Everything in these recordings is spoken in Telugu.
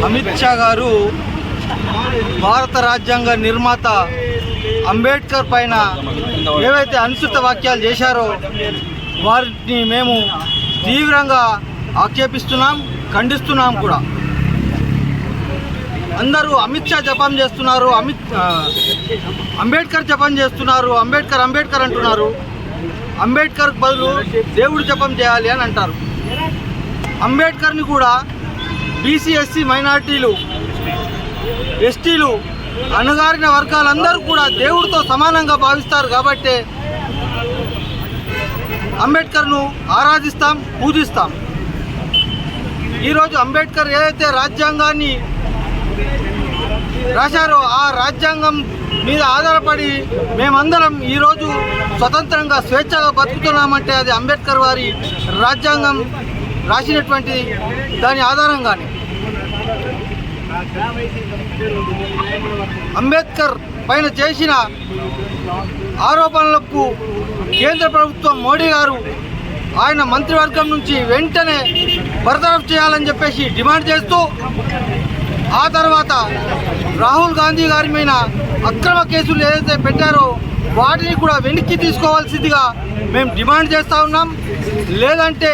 అమిత్ షా గారు భారత రాజ్యాంగ నిర్మాత అంబేద్కర్ పైన ఏవైతే అనుచిత వాక్యాలు చేశారో వారిని మేము తీవ్రంగా ఆక్షేపిస్తున్నాం, ఖండిస్తున్నాం కూడా. అందరూ అమిత్ షా జపం చేస్తున్నారు, అంబేద్కర్ జపం చేస్తున్నారు, అంబేద్కర్ అంబేద్కర్ అంటున్నారు. అంబేద్కర్ బదులు దేవుడు జపం చేయాలి అని అంటారు. అంబేద్కర్ని కూడా బీసీ, ఎస్సీ, మైనార్టీలు, ఎస్టీలు, అణగారిన వర్గాలందరూ కూడా దేవుడితో సమానంగా భావిస్తారు. కాబట్టి అంబేద్కర్ను ఆరాధిస్తాం, పూజిస్తాం. ఈరోజు అంబేద్కర్ ఏదైతే రాజ్యాంగాన్ని రాశారో ఆ రాజ్యాంగం మీద ఆధారపడి మేమందరం ఈరోజు స్వతంత్రంగా స్వేచ్ఛగా బతుకుతున్నామంటే అది అంబేద్కర్ వారి రాజ్యాంగం రాసినటువంటి దాని ఆధారంగానే. అంబేద్కర్ పైన చేసిన ఆరోపణలకు కేంద్ర ప్రభుత్వం మోడీ గారు ఆయన మంత్రివర్గం నుంచి వెంటనే బర్తరఫ్ చేయాలని చెప్పేసి డిమాండ్ చేస్తూ, ఆ తర్వాత రాహుల్ గాంధీ గారి మీద అక్రమ కేసులు ఏదైతే పెట్టారో వాటిని కూడా వెనక్కి తీసుకోవాల్సిందిగా మేము డిమాండ్ చేస్తూ ఉన్నాం. లేదంటే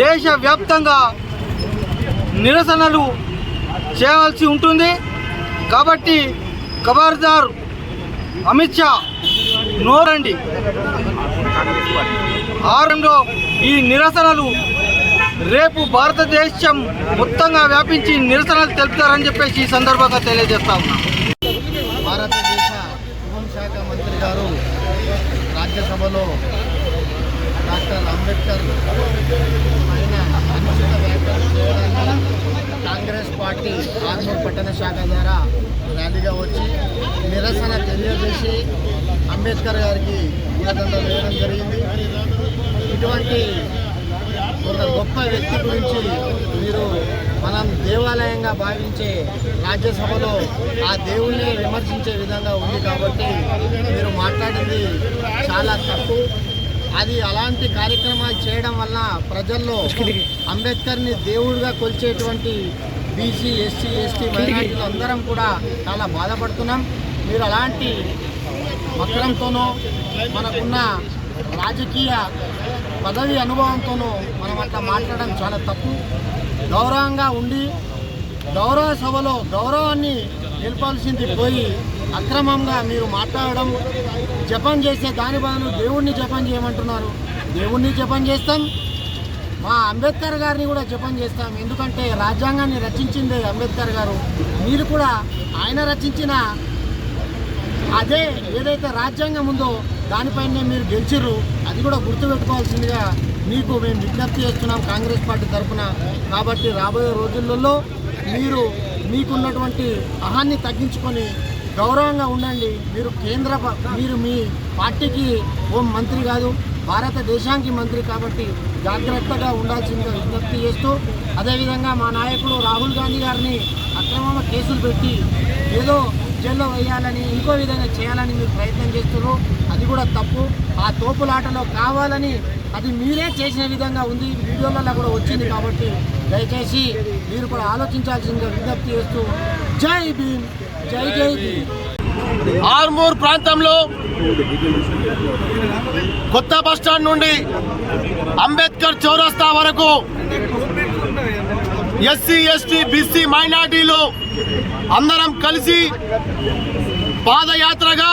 దేశవ్యాప్తంగా నిరసనలు చేయవలసి ఉంటుంది. కాబట్టి ఖబర్దార్ అమిత్ షా నోరండి. ఆరంలో ఈ నిరసనలు రేపు భారతదేశం మొత్తంగా వ్యాపించి నిరసనలు తెలుపుతారని చెప్పేసి ఈ సందర్భంగా తెలియజేస్తా ఉన్నాం. భారతదేశ హోంశాఖ మంత్రి గారు రాజ్యసభలో డాక్టర్ అంబేద్కర్ పైన అనుచిత వ్యాఖ్యలు చేయడాన్ని కాంగ్రెస్ పార్టీ ఆర్మూర్ పట్టణ శాఖ ద్వారా ర్యాలీగా వచ్చి నిరసన తెలియజేసి అంబేద్కర్ గారికి పూలదండలు వేయడం జరిగింది. ఇటువంటి ఒక గొప్ప వ్యక్తి గురించి మీరు మనం దేవాలయంగా భావించే రాజ్యసభలో ఆ దేవుణ్ణి విమర్శించే విధంగా ఉంది. కాబట్టి మీరు మాట్లాడింది చాలా తప్పు. అది అలాంటి కార్యక్రమాలు చేయడం వల్ల ప్రజల్లో అంబేద్కర్ని దేవుడిగా కొలిచేటువంటి బీసీ, ఎస్సీ, ఎస్టీ, మైనారిటీలు అందరం కూడా చాలా బాధపడుతున్నాం. మీరు అలాంటి వక్రంతోనో మనకున్న రాజకీయ పదవి అనుభవంతోనూ మనం అట్లా మాట్లాడడం చాలా తప్పు. గౌరవంగా ఉండి గౌరవ సభలో గౌరవాన్ని నిలపాల్సింది పోయి అక్రమంగా మీరు మాట్లాడడం, జపం చేసే దాని బదులు దేవుణ్ణి జపం చేయమంటున్నారు. దేవుణ్ణి జపం చేస్తాం, మా అంబేద్కర్ గారిని కూడా జపం చేస్తాం. ఎందుకంటే రాజ్యాంగాన్ని రచించిందే అంబేద్కర్ గారు. మీరు కూడా ఆయన రచించిన అదే ఏదైతే రాజ్యాంగం ఉందో దానిపైనే మీరు గెలిచిర్రు. అది కూడా గుర్తుపెట్టుకోవాల్సిందిగా మీకు మేము విజ్ఞప్తి చేస్తున్నాం కాంగ్రెస్ పార్టీ తరఫున. కాబట్టి రాబోయే రోజులలో మీకున్నటువంటి అహాన్ని తగ్గించుకొని గౌరవంగా ఉండండి. మీరు మీ పార్టీకి హోం మంత్రి కాదు, భారతదేశానికి మంత్రి. కాబట్టి జాగ్రత్తగా ఉండాల్సిందిగా విజ్ఞప్తి చేస్తూ, అదేవిధంగా మా నాయకుడు రాహుల్ గాంధీ గారిని అక్రమంగా కేసులు పెట్టి ఏదో జైల్లో వేయాలని ఇంకో విధంగా చేయాలని మీరు ప్రయత్నం చేస్తున్నారు. అది కూడా తప్పు. ఆ తోపులాటలో కావాలని అది మీరే చేసిన విధంగా ఉంది, వీడియోలలో కూడా వచ్చింది. కాబట్టి దయచేసి మీరు కూడా ఆలోచించాల్సిందిగా విజ్ఞప్తి చేస్తూ జై భీమ్, జై జై భీమ్. ఆర్మూర్ ప్రాంతంలో కొత్త బస్టాండ్ నుండి అంబేద్కర్ చౌరస్తా వరకు ఎస్సీ, ఎస్టీ, బీసీ, మైనార్టీలు అందరం కలిసి పాదయాత్రగా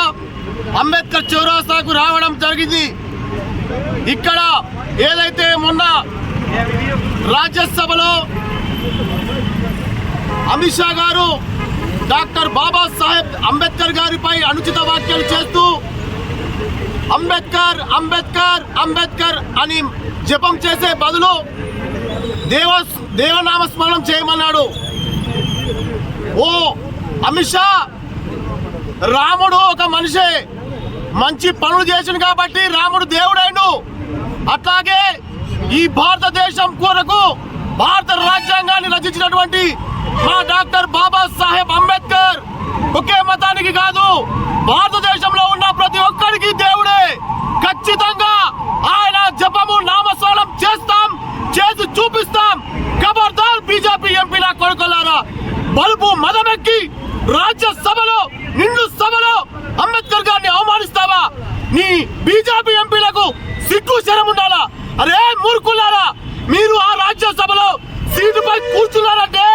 అంబేద్కర్ చౌరస్తాకు రావడం జరిగింది. ఇక్కడ ఏదైతే మొన్న రాజ్యసభలో అమిత్ షా గారు డాక్టర్ బాబాసాహెబ్ అంబేద్కర్ గారిపై అనుచిత వ్యాఖ్యలు చేస్తూ అంబేద్కర్ అంబేద్కర్ అంబేద్కర్ అని జపం చేసే బదులు దేవనామస్మరణం చేయమన్నాడు. ఓ అమిత్ షా, రాముడు ఒక మనిషే, మంచి పనులు చేసిండు కాబట్టి రాముడు దేవుడైండు. అట్లాగే ఈ భారతదేశం కొరకు భారత రాజ్యాంగాన్ని రచించినటువంటి మా డాక్టర్ బాబాసాహెబ్ అంబేద్కర్ ఒకే మతానికి కాదు, భారతదేశంలో ఉన్న ప్రతి ఒక్కరికి దేవుడే. ఖచ్చితంగా ఆయన జపము నామస్మరణం చేస్తాం, చేసి చూపిస్తాం. ఖబర్దార్ బీజేపీ ఎంపీల కొడుకులారా, మూర్ఖులారా, మీరు ఆ రాజ్యసభలో సీటుపై కూర్చున్నారంటే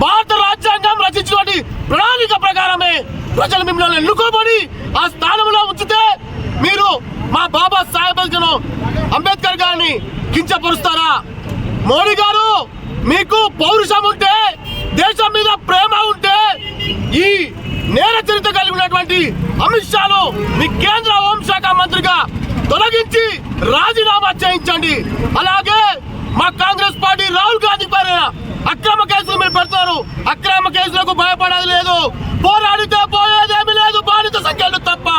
భారత రాజ్యాంగం రచించినటువంటి ప్రణాళిక ప్రకారమే ప్రజలు మిమ్మల్ని ఎన్నుకోబడి ఆ స్థానంలో ఉంచితే మీరు మా బాబా సాహెబ్ అంబేద్కర్ గారిని కించపరుస్తారా? మోడీ గారు, మీకు పౌరుషం ఉంటే, దేశం మీద ప్రేమ ఉంటే ఈ నేర చరిత్ర కలిగి ఉన్నటువంటి అమిత్ షాను మీ కేంద్ర హోంశాఖ మంత్రిగా తొలగించి రాజీనామా చేయించండి. అలాగే మా కాంగ్రెస్ పార్టీ రాహుల్ గాంధీ పైన అక్రమ కేసులు మీరు పెడతారు. అక్రమ కేసులకు భయపడేది లేదు, పోరాడితే పోయేదేమీ లేదు, బాధిత సంఖ్యలు తప్ప.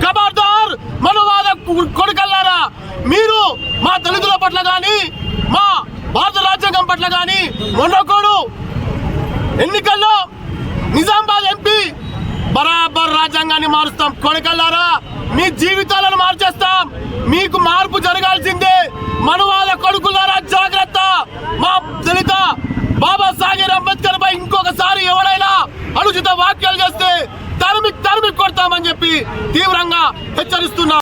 ఖబర్దార్ మనువాద కొడుకల్లారా, మీరు మా దళితుల పట్ల కానీ మా భారత రాజ్యాంగం పట్ల కానీ మొన్నకోడు ఎన్నికల్లో నిజామాబాద్ ఎంపీ బరాబర్ రాజ్యాంగాన్ని మారుస్తాం. కొడుకల్లారా, మీ జీవితాలను మార్చేస్తాం. మీకు మార్పు జరగాల్సిందే. మనువాద కొడుకులారా జాగ్రత్త. మా దళిత బాబా సాహెబ్ అంబేద్కర్ పై ఇంకొకసారి ఎవరైనా అనుచిత వ్యాఖ్యలు చేస్తే తరిమి కొడతామని చెప్పి తీవ్రంగా హెచ్చరిస్తున్నా.